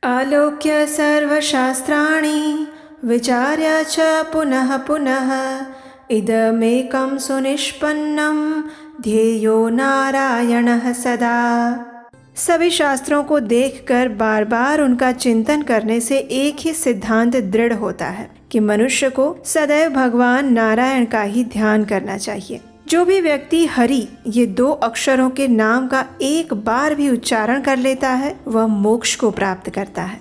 आलोक्य सर्वशास्त्राणि विचार्य च पुनः पुनः इदमेकं सुनिष्पन्नं ध्येयो नारायणः सदा। सभी शास्त्रों को देखकर बार बार उनका चिंतन करने से एक ही सिद्धांत दृढ़ होता है कि मनुष्य को सदैव भगवान नारायण का ही ध्यान करना चाहिए। जो भी व्यक्ति हरि ये 2 अक्षरों के नाम का एक बार भी उच्चारण कर लेता है वह मोक्ष को प्राप्त करता है।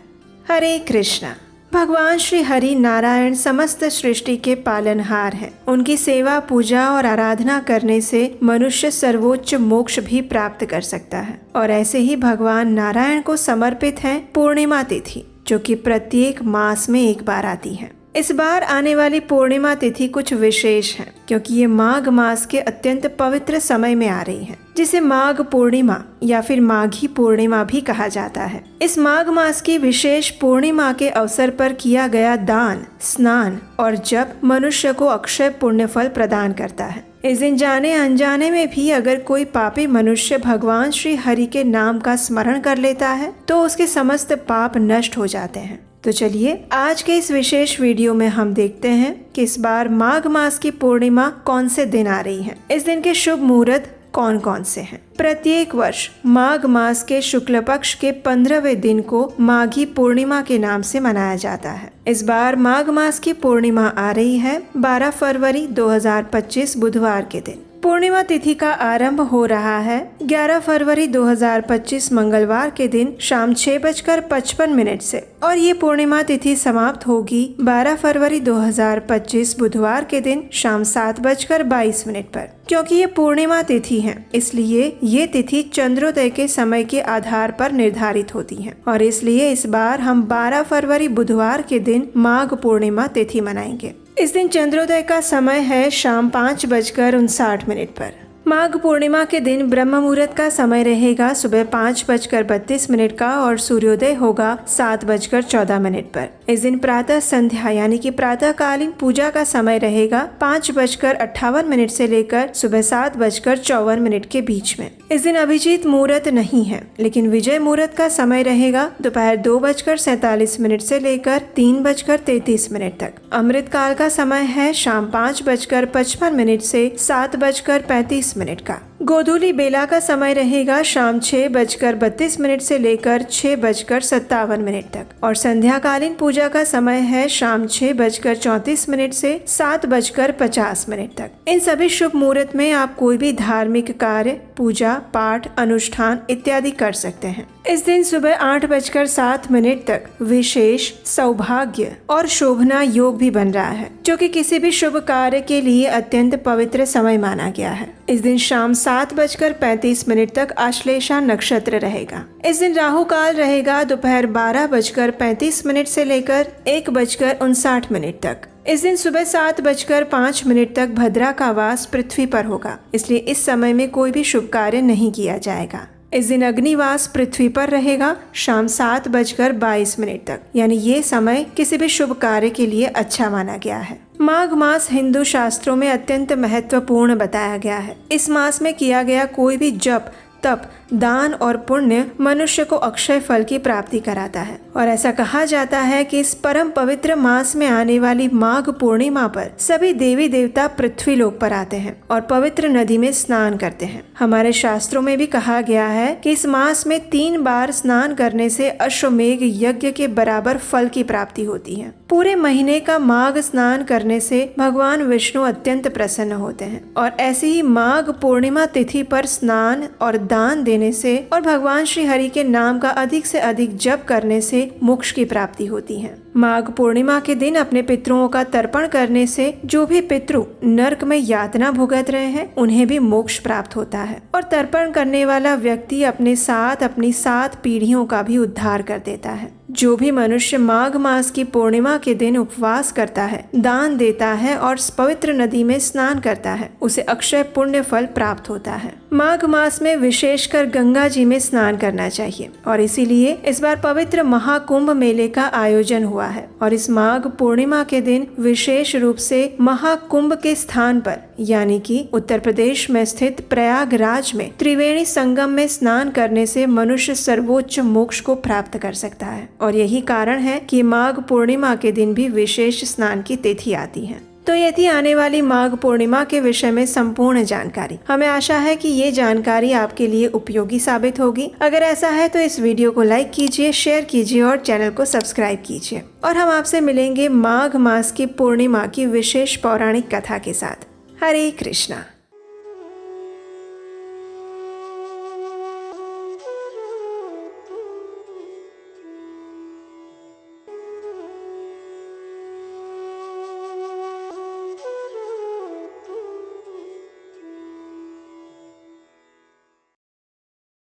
हरे कृष्णा। भगवान श्री हरि नारायण समस्त सृष्टि के पालनहार हैं। उनकी सेवा, पूजा और आराधना करने से मनुष्य सर्वोच्च मोक्ष भी प्राप्त कर सकता है। और ऐसे ही भगवान नारायण को समर्पित है पूर्णिमा तिथि, जो कि प्रत्येक मास में एक बार आती है। इस बार आने वाली पूर्णिमा तिथि कुछ विशेष है, क्योंकि ये माघ मास के अत्यंत पवित्र समय में आ रही है, जिसे माघ पूर्णिमा या फिर माघी पूर्णिमा भी कहा जाता है। इस माघ मास की विशेष पूर्णिमा के अवसर पर किया गया दान, स्नान और जप मनुष्य को अक्षय पुण्य फल प्रदान करता है। इस दिन जाने अनजाने में भी अगर कोई पापी मनुष्य भगवान श्री हरि के नाम का स्मरण कर लेता है तो उसके समस्त पाप नष्ट हो जाते हैं। तो चलिए आज के इस विशेष वीडियो में हम देखते हैं कि इस बार माघ मास की पूर्णिमा कौन से दिन आ रही है। इस दिन के शुभ मुहूर्त कौन कौन से हैं। प्रत्येक वर्ष माघ मास के शुक्ल पक्ष के 15वें दिन को माघी पूर्णिमा के नाम से मनाया जाता है। इस बार माघ मास की पूर्णिमा आ रही है 12 फरवरी 2025 बुधवार के दिन। पूर्णिमा तिथि का आरंभ हो रहा है 11 फरवरी 2025 मंगलवार के दिन शाम 6:55 से और ये पूर्णिमा तिथि समाप्त होगी 12 फरवरी 2025 बुधवार के दिन शाम 7:22 पर। क्योंकि ये पूर्णिमा तिथि है इसलिए ये तिथि चंद्रोदय के समय के आधार पर निर्धारित होती है और इसलिए इस बार हम 12 फरवरी बुधवार के दिन माघ पूर्णिमा तिथि मनाएंगे। इस दिन चंद्रोदय का समय है शाम 5:59 पर। माघ पूर्णिमा के दिन ब्रह्म मुहूर्त का समय रहेगा सुबह 5:32 का और सूर्योदय होगा 7:14 पर। इस दिन प्रातः संध्या यानी कि प्रातःकालीन पूजा का समय रहेगा 5:58 से लेकर सुबह 7:54 के बीच में। इस दिन अभिजीत मुहूर्त नहीं है, लेकिन विजय मुहूर्त का समय रहेगा दोपहर 2:47 से लेकर 3:33 तक। अमृत काल का समय है शाम 5:55 से 7:35 का। गोधूली बेला का समय रहेगा शाम 6:32 से लेकर 6:57 तक और संध्याकालीन पूजा का समय है शाम 6:34 से 7:50 तक। इन सभी शुभ मुहूर्त में आप कोई भी धार्मिक कार्य, पूजा पाठ, अनुष्ठान इत्यादि कर सकते हैं। इस दिन सुबह 8:07 तक विशेष सौभाग्य और शोभना योग भी बन रहा है, जो कि किसी भी शुभ कार्य के लिए अत्यंत पवित्र समय माना गया है। इस दिन शाम 7:35 तक आश्लेषा नक्षत्र रहेगा। इस दिन राहु काल रहेगा दोपहर 12:35 से लेकर 1:59 तक। इस दिन सुबह 7:05 तक भद्रा का वास पृथ्वी पर होगा, इसलिए इस समय में कोई भी शुभ कार्य नहीं किया जाएगा। इस दिन अग्निवास पृथ्वी पर रहेगा शाम 7:22 तक, यानी ये समय किसी भी शुभ कार्य के लिए अच्छा माना गया है। माघ मास हिंदू शास्त्रों में अत्यंत महत्वपूर्ण बताया गया है। इस मास में किया गया कोई भी जप, तप, दान और पुण्य मनुष्य को अक्षय फल की प्राप्ति कराता है और ऐसा कहा जाता है कि इस परम पवित्र मास में आने वाली माघ पूर्णिमा पर सभी देवी देवता पृथ्वी लोक पर आते हैं और पवित्र नदी में स्नान करते हैं। हमारे शास्त्रों में भी कहा गया है कि इस मास में 3 बार स्नान करने से अश्वमेघ यज्ञ के बराबर फल की प्राप्ति होती है। पूरे महीने का माघ स्नान करने से भगवान विष्णु अत्यंत प्रसन्न होते हैं और ऐसे ही माघ पूर्णिमा तिथि पर स्नान और दान देने से और भगवान श्री हरि के नाम का अधिक से अधिक जप करने से मोक्ष की प्राप्ति होती है। माघ पूर्णिमा के दिन अपने पितरों का तर्पण करने से जो भी पितृ नरक में यातना भुगत रहे हैं उन्हें भी मोक्ष प्राप्त होता है और तर्पण करने वाला व्यक्ति अपने साथ अपनी 7 पीढ़ियों का भी उद्धार कर देता है। जो भी मनुष्य माघ मास की पूर्णिमा के दिन उपवास करता है, दान देता है और पवित्र नदी में स्नान करता है, उसे अक्षय पुण्य फल प्राप्त होता है। माघ मास में विशेषकर गंगा जी में स्नान करना चाहिए और इसीलिए इस बार पवित्र महाकुंभ मेले का आयोजन हुआ है। और इस माघ पूर्णिमा के दिन विशेष रूप से महाकुंभ के स्थान पर यानी कि उत्तर प्रदेश में स्थित प्रयागराज में त्रिवेणी संगम में स्नान करने से मनुष्य सर्वोच्च मोक्ष को प्राप्त कर सकता है। और यही कारण है कि माघ पूर्णिमा के दिन भी विशेष स्नान की तिथि आती है। तो ये थी आने वाली माघ पूर्णिमा के विषय में संपूर्ण जानकारी। हमें आशा है कि ये जानकारी आपके लिए उपयोगी साबित होगी। अगर ऐसा है तो इस वीडियो को लाइक कीजिए, शेयर कीजिए और चैनल को सब्सक्राइब कीजिए। और हम आपसे मिलेंगे माघ मास की पूर्णिमा की विशेष पौराणिक कथा के साथ। हरे कृष्णा।